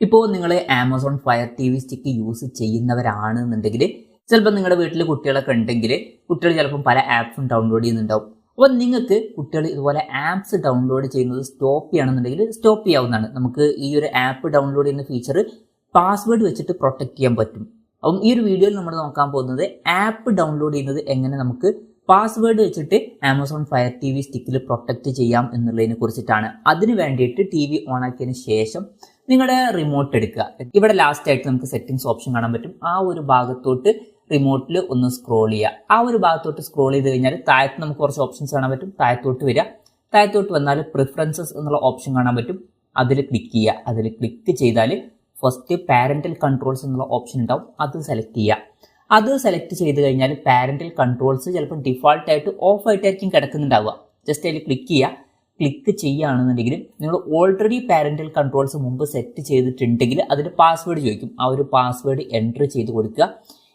ഇപ്പോൾ നിങ്ങൾ Amazon fire TV stick use ചെയ്യുന്നവരാണെന്നുണ്ടെങ്കിൽ ചിലപ്പോൾ നിങ്ങളുടെ വീട്ടിൽ കുട്ടികളൊക്കെ ഉണ്ടെങ്കിൽ കുട്ടികൾ ചിലപ്പം പല ആപ്സും ഡൗൺലോഡ് ചെയ്യുന്നുണ്ടാവും. അപ്പോൾ നിങ്ങൾക്ക് കുട്ടികൾ ഇതുപോലെ ആപ്സ് ഡൗൺലോഡ് ചെയ്യുന്നത് സ്റ്റോപ്പ് ചെയ്യണമെന്നുണ്ടെങ്കിൽ സ്റ്റോപ്പ് ചെയ്യാവുന്നതാണ്. നമുക്ക് ഈ ഒരു ആപ്പ് ഡൗൺലോഡ് ചെയ്യുന്ന ഫീച്ചർ പാസ്വേഡ് വെച്ചിട്ട് പ്രൊട്ടക്ട് ചെയ്യാൻ പറ്റും. അപ്പം ഈ ഒരു വീഡിയോയിൽ നമ്മൾ നോക്കാൻ പോകുന്നത് ആപ്പ് ഡൗൺലോഡ് ചെയ്യുന്നത് എങ്ങനെ നമുക്ക് പാസ്വേഡ് വെച്ചിട്ട് ആമസോൺ ഫയർ TV സ്റ്റിക്കിൽ പ്രൊട്ടക്ട് ചെയ്യാം എന്നുള്ളതിനെ കുറിച്ചിട്ടാണ്. അതിന് വേണ്ടിയിട്ട് TV ഓൺ ആക്കിയതിന് ശേഷം നിങ്ങളുടെ റിമോട്ട് എടുക്കുക. ഇവിടെ ലാസ്റ്റ് ആയിട്ട് നമുക്ക് സെറ്റിംഗ്സ് ഓപ്ഷൻ കാണാൻ പറ്റും. ആ ഒരു ഭാഗത്തോട്ട് റിമോട്ടിൽ ഒന്ന് സ്ക്രോൾ ചെയ്യുക. ആ ഒരു ഭാഗത്തോട്ട് സ്ക്രോൾ ചെയ്ത് കഴിഞ്ഞാൽ താഴത്ത് നമുക്ക് കുറച്ച് ഓപ്ഷൻസ് കാണാൻ പറ്റും. താഴത്തോട്ട് വരിക. താഴത്തോട്ട് വന്നാൽ പ്രിഫറൻസസ് എന്നുള്ള ഓപ്ഷൻ കാണാൻ പറ്റും. അതിൽ ക്ലിക്ക് ചെയ്യുക. അതിൽ ക്ലിക്ക് ചെയ്താൽ ഫസ്റ്റ് പാരന്റൽ കൺട്രോൾസ് എന്നുള്ള ഓപ്ഷൻ ഉണ്ടാവും. അത് സെലക്ട് ചെയ്യുക. അത് സെലക്ട് ചെയ്ത് കഴിഞ്ഞാൽ പാരന്റൽ കൺട്രോൾസ് ചിലപ്പോൾ ഡിഫാൾട്ട് ആയിട്ട് ഓഫ് ആയിട്ടായിരിക്കും കിടക്കുന്നുണ്ടാവുക. ജസ്റ്റ് അതിൽ ക്ലിക്ക് ചെയ്യുക. ക്ലിക്ക് ചെയ്യുകയാണെന്നുണ്ടെങ്കിൽ നിങ്ങൾ ഓൾറെഡി പാരന്റൽ കൺട്രോൾസ് മുമ്പ് സെറ്റ് ചെയ്തിട്ടുണ്ടെങ്കിൽ അതിന് പാസ്വേഡ് ചോദിക്കും. ആ ഒരു പാസ്വേഡ് എൻറ്റർ ചെയ്ത് കൊടുക്കുക.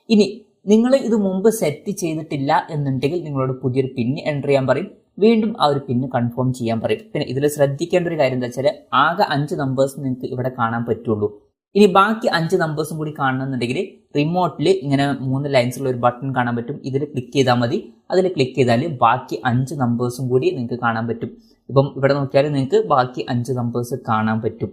ഇനി നിങ്ങൾ ഇത് മുമ്പ് സെറ്റ് ചെയ്തിട്ടില്ല എന്നുണ്ടെങ്കിൽ നിങ്ങളോട് പുതിയൊരു പിന്ന് എൻ്റർ ചെയ്യാൻ പറയും. വീണ്ടും ആ ഒരു പിന്ന് കൺഫേം ചെയ്യാൻ പറയും. പിന്നെ ഇതിൽ ശ്രദ്ധിക്കേണ്ട ഒരു കാര്യം എന്താ വെച്ചാൽ ആകെ 5 നമ്പേഴ്സ് നിങ്ങൾക്ക് ഇവിടെ കാണാൻ പറ്റുള്ളൂ. ഇനി ബാക്കി 5 നമ്പേഴ്സും കൂടി കാണണമെന്നുണ്ടെങ്കിൽ റിമോട്ടിൽ ഇങ്ങനെ 3 ലൈൻസുള്ള ഒരു ബട്ടൺ കാണാൻ പറ്റും. ഇതിൽ ക്ലിക്ക് ചെയ്താൽ മതി. അതിൽ ക്ലിക്ക് ചെയ്താൽ ബാക്കി 5 നമ്പേഴ്സും കൂടി നിങ്ങൾക്ക് കാണാൻ പറ്റും. ഇപ്പം ഇവിടെ നോക്കിയാൽ നിങ്ങൾക്ക് ബാക്കി 5 നമ്പേഴ്സ് കാണാൻ പറ്റും.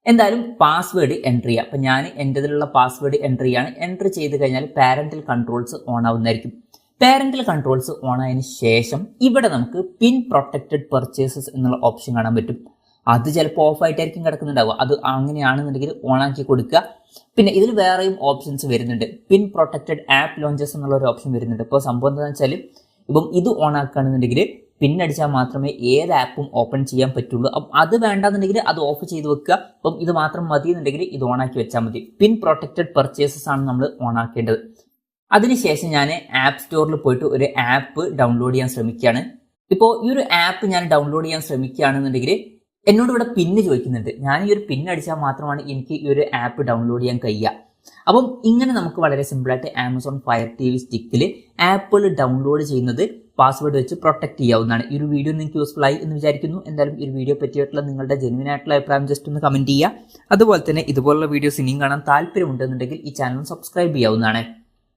എന്തായാലും പാസ്വേഡ് എൻ്റർ ചെയ്യുക. അപ്പം ഞാൻ എൻ്റെതിലുള്ള പാസ്വേഡ് എൻ്റർ ചെയ്യാണ്. എൻ്റർ ചെയ്ത് കഴിഞ്ഞാൽ പാരന്റൽ കൺട്രോൾസ് ഓൺ ആവുന്നതായിരിക്കും. പാരന്റൽ കൺട്രോൾസ് ഓൺ ആയതിനു ശേഷം ഇവിടെ നമുക്ക് പിൻ പ്രൊട്ടക്റ്റഡ് പർച്ചേസസ് എന്നുള്ള ഓപ്ഷൻ കാണാൻ പറ്റും. അത് ചിലപ്പോൾ ഓഫ് ആയിട്ടായിരിക്കും കിടക്കുന്നുണ്ടാവുക. അത് അങ്ങനെയാണെന്നുണ്ടെങ്കിൽ ഓൺ ആക്കി കൊടുക്കുക. പിന്നെ ഇതിൽ വേറെയും ഓപ്ഷൻസ് വരുന്നുണ്ട്. പിൻ പ്രൊട്ടക്റ്റഡ് ആപ്പ് ലോഞ്ചസ് എന്നുള്ള ഒരു ഓപ്ഷൻ വരുന്നുണ്ട്. ഇപ്പോൾ സംഭവം എന്താണെന്ന് വെച്ചാൽ ഇപ്പം ഇത് ഓൺ ആക്കുകയാണെന്നുണ്ടെങ്കിൽ പിന്നടിച്ചാൽ മാത്രമേ ഏത് ആപ്പും ഓപ്പൺ ചെയ്യാൻ പറ്റുള്ളൂ. അപ്പം അത് വേണ്ടാന്നുണ്ടെങ്കിൽ അത് ഓഫ് ചെയ്ത് വെക്കുക. അപ്പം ഇത് മാത്രം മതി എന്നുണ്ടെങ്കിൽ ഇത് ഓൺ ആക്കി വെച്ചാൽ മതി. പിൻ പ്രൊട്ടക്റ്റഡ് പർച്ചേസസ് ആണ് നമ്മൾ ഓൺ ആക്കേണ്ടത്. അതിനുശേഷം ഞാൻ ആപ്പ് സ്റ്റോറിൽ പോയിട്ട് ഒരു ആപ്പ് ഡൗൺലോഡ് ചെയ്യാൻ ശ്രമിക്കുകയാണ്. ഇപ്പോൾ ഈ ഒരു ആപ്പ് ഞാൻ ഡൗൺലോഡ് ചെയ്യാൻ ശ്രമിക്കുകയാണെന്നുണ്ടെങ്കിൽ എന്നോട് ഇവിടെ പിന്ന് ചോദിക്കുന്നുണ്ട്. ഞാൻ ഈ ഒരു പിന്ന് അടിച്ചാൽ മാത്രമാണ് എനിക്ക് ഈ ഒരു ആപ്പ് ഡൗൺലോഡ് ചെയ്യാൻ കഴിയുക. അപ്പം ഇങ്ങനെ നമുക്ക് വളരെ സിമ്പിളായിട്ട് ആമസോൺ ഫയർ TV സ്റ്റിക്കിൽ ആപ്പുകൾ ഡൗൺലോഡ് ചെയ്യുന്നത് പാസ്വേഡ് വെച്ച് പ്രൊട്ടക്ട് ചെയ്യാവുന്നതാണ്. ഈ ഒരു വീഡിയോ നിങ്ങൾക്ക് യൂസ്ഫുൾ ആയി എന്ന് വിചാരിക്കുന്നു. എന്തായാലും ഈ ഒരു വീഡിയോ പറ്റിയിട്ടുള്ള നിങ്ങളുടെ ജെന്യുവൻ ആയിട്ടുള്ള അഭിപ്രായം ജസ്റ്റ് ഒന്ന് കമന്റ് ചെയ്യുക. അതുപോലെ തന്നെ ഇതുപോലുള്ള വീഡിയോസ് ഇനിയും കാണാൻ താല്പര്യമുണ്ടെന്നുണ്ടെങ്കിൽ ഈ ചാനൽ സബ്സ്ക്രൈബ് ചെയ്യാവുന്നതാണ്.